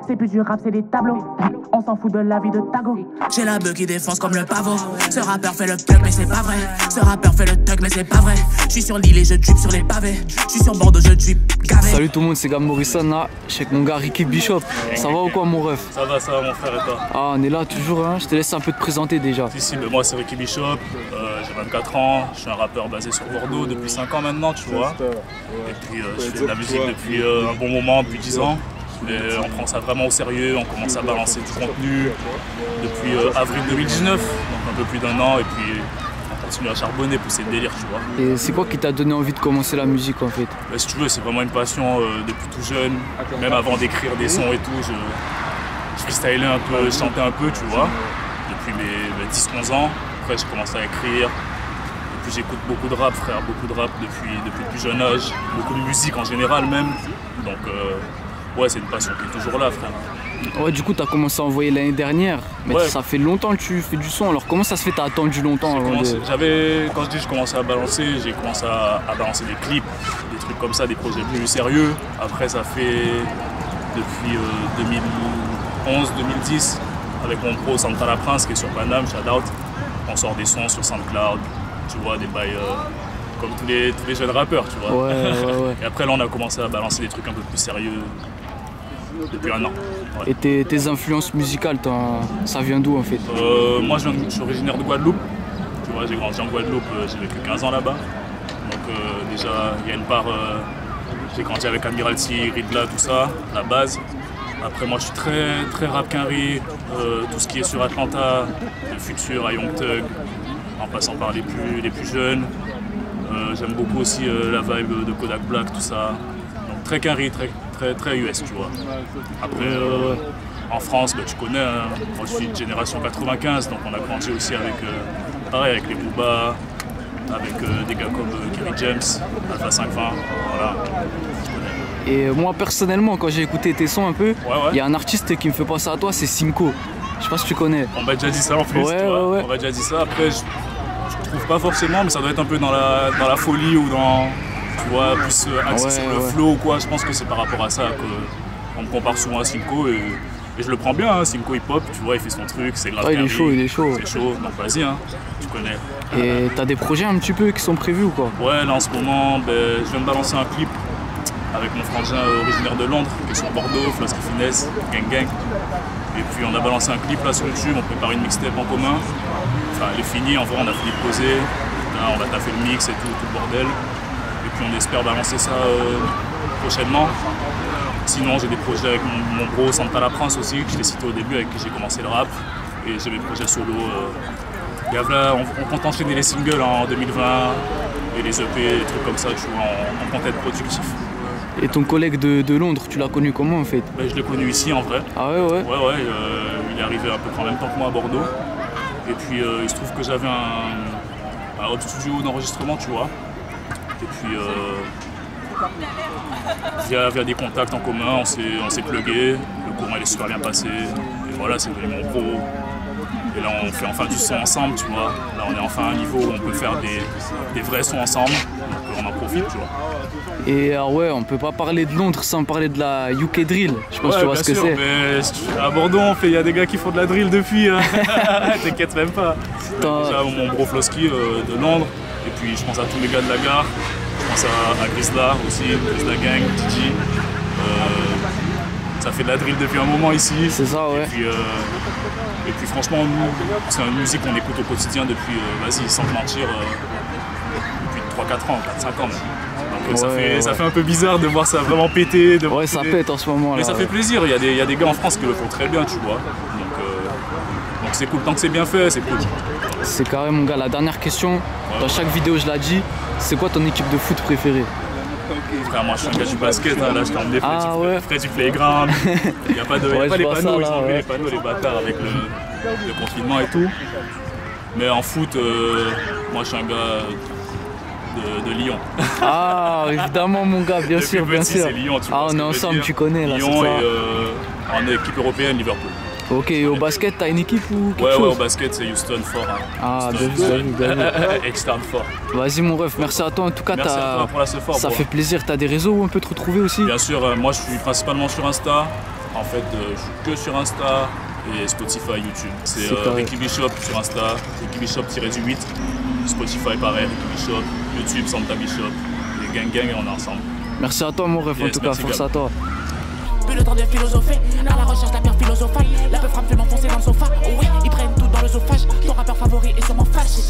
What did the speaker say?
C'est plus du rap, c'est des tableaux. On s'en fout de la vie de Tago. J'ai la beuh qui défonce comme le pavot. Ce rappeur fait le thug mais c'est pas vrai. Ce rappeur fait le thug mais c'est pas vrai. J'suis sur l'île et je drip sur les pavés. J'suis sur Bordeaux, je drip gavé. Salut tout le monde, c'est Gab Morrison là. Je suis avec mon gars Ricky Bishop. Ça va ou quoi mon ref? Ça va mon frère et toi? Ah on est là toujours hein. Je te laisse un peu te présenter déjà. Si, mais moi c'est Ricky Bishop, j'ai 24 ans, je suis un rappeur basé sur Bordeaux depuis 5 ans maintenant tu vois. Et puis je fais de la musique depuis un bon moment, depuis 10 ans. Et on prend ça vraiment au sérieux, on commence à balancer du contenu depuis avril 2019, donc un peu plus d'1 an, et puis on continue à charbonner, pousser le délire, tu vois. Et c'est quoi qui t'a donné envie de commencer la musique en fait? Bah, si tu veux, c'est vraiment une passion depuis tout jeune, même avant d'écrire des sons et tout, je freestylais un peu, je chantais un peu, tu vois, depuis mes 10-11 ans. Après j'ai commencé à écrire, et puis j'écoute beaucoup de rap, frère, beaucoup de rap depuis le plus jeune âge, beaucoup de musique en général même, donc ouais, c'est une passion qui est toujours là, frère. Ouais, du coup, t'as commencé à envoyer l'année dernière, mais ouais. Ça fait longtemps que tu fais du son, alors comment ça se fait t'as attendu longtemps avant de... Quand je dis je commençais à balancer, j'ai commencé à balancer des clips, des trucs comme ça, des projets plus sérieux. Après, ça fait depuis 2011-2010, avec mon pro Santana Prince qui est sur Paname, shout out. On sort des sons sur SoundCloud, tu vois, des bails comme tous les jeunes rappeurs, tu vois. Ouais. Et après, là, on a commencé à balancer des trucs un peu plus sérieux depuis 1 an. Ouais. Et tes influences musicales, ça vient d'où en fait? Moi, je suis originaire de Guadeloupe. Tu vois, j'ai grandi en Guadeloupe, j'ai vécu 15 ans là-bas. Donc déjà, il y a une part... j'ai grandi avec Admiralty, Ridla, tout ça, la base. Après, moi, je suis très rap Quinry, tout ce qui est sur Atlanta, de Future à Young Thug, en passant par les plus jeunes. J'aime beaucoup aussi la vibe de Kodak Black, tout ça. Donc très Quinry, très US, tu vois. Après, en France, bah, tu connais, hein, moi je suis de génération 95, donc on a grandi aussi avec, pareil, avec les Booba, avec des gars comme Kerry James, Alpha 520, voilà. Et moi personnellement, quand j'ai écouté tes sons un peu, il y a un artiste qui me fait penser à toi, c'est Cinco. Je sais pas si tu connais. On m'a déjà dit ça en plus, ouais. On m'a déjà dit ça. Après, je trouve pas forcément, mais ça doit être un peu dans la folie ou dans, tu vois, plus axé sur le flow ou quoi. Je pense que c'est par rapport à ça qu'on me compare souvent à Cinco et je le prends bien, hein. Cinco hip-hop, tu vois, il fait son truc, c'est grave. Il est chaud. C'est chaud, donc vas-y, hein, tu connais. Et t'as des projets un petit peu qui sont prévus ou quoi? Ouais, là en ce moment, je viens de balancer un clip avec mon frangin originaire de Londres, qui est sur Bordeaux, Flosky Finesse, Gang. Et puis on a balancé un clip là sur YouTube, on prépare une mixtape en commun. Enfin, elle est finie, en vrai, on a fini de poser. Là, on va taffer le mix et tout le bordel. Et puis on espère balancer ça prochainement. Sinon, j'ai des projets avec mon bro Santana Prince aussi, que je t'ai cité au début, avec qui j'ai commencé le rap. Et j'ai mes projets solo. On compte enchaîner les singles en 2020 et les EP, des trucs comme ça, tu vois, on compte être productif. Et ton collègue de Londres, tu l'as connu comment en fait? Je l'ai connu ici en vrai. Ah ouais? Ouais, il est arrivé à peu près en même temps que moi à Bordeaux. Et puis il se trouve que j'avais un home studio d'enregistrement, tu vois. Et puis via des contacts en commun, on s'est plugué, le courant il est super bien passé. Et voilà, c'est devenu mon pro. Et là on fait enfin du son ensemble, tu vois. Là on est enfin à un niveau où on peut faire des vrais sons ensemble. Donc on en profite, tu vois. Et ouais, on peut pas parler de Londres sans parler de la UK Drill. Je pense que tu vois ce que c'est. Mais à Bordeaux, il y a des gars qui font de la drill depuis. T'inquiète même pas. Déjà mon bro Flosky de Londres. Et puis je pense à tous les gars de la gare. Je pense à Grisla aussi, Grisla Gang, Gigi. Ça fait de la drill depuis un moment ici. C'est ça, ouais. Et puis franchement, nous, c'est une musique qu'on écoute au quotidien depuis, vas-y, sans mentir, depuis 3-4 ans, 4-5 ans. Donc ça fait un peu bizarre de voir ça vraiment péter. Ouais, ça pète en ce moment là. Mais ça fait plaisir, il y a des gars en France qui le font très bien, tu vois. Donc c'est cool, tant que c'est bien fait, c'est cool. C'est carré mon gars, la dernière question, dans chaque vidéo je l'ai dit, c'est quoi ton équipe de foot préférée? Frère, moi je suis un gars du basket, hein, là je t'emmène frais du playground. Il n'y a pas les panneaux, ils ont enlevé les panneaux, les bâtards avec le confinement et tout. Mais en foot, moi je suis un gars de Lyon. Ah évidemment mon gars, bien sûr. Lyon, on est ensemble, tu connais là. Lyon et en équipe européenne, Liverpool. Ok, et au basket, t'as une équipe ou quelque chose? Ouais, au basket, c'est Houston Fort. Hein. Ah, bien vu. Externe Fort. Vas-y, mon ref, merci à toi. En tout cas, pour la Fort, ça fait plaisir. T'as des réseaux où on peut te retrouver aussi? Bien sûr, moi je suis principalement sur Insta, En fait, je suis que sur Insta et Spotify, YouTube. C'est Ricky Bishop sur Insta, Ricky Bishop-8, Spotify pareil, Ricky Bishop, YouTube, Santa Bishop, et gang gang et on est ensemble. Merci à toi mon ref, en tout cas, force à toi. Plus le temps de philosopher, à la recherche de la pierre philosophale. La peu frappe fait m'enfoncer dans le sofa. Oh ouais, ils prennent tout dans le sophage. Ton rappeur favori est sûrement fâché.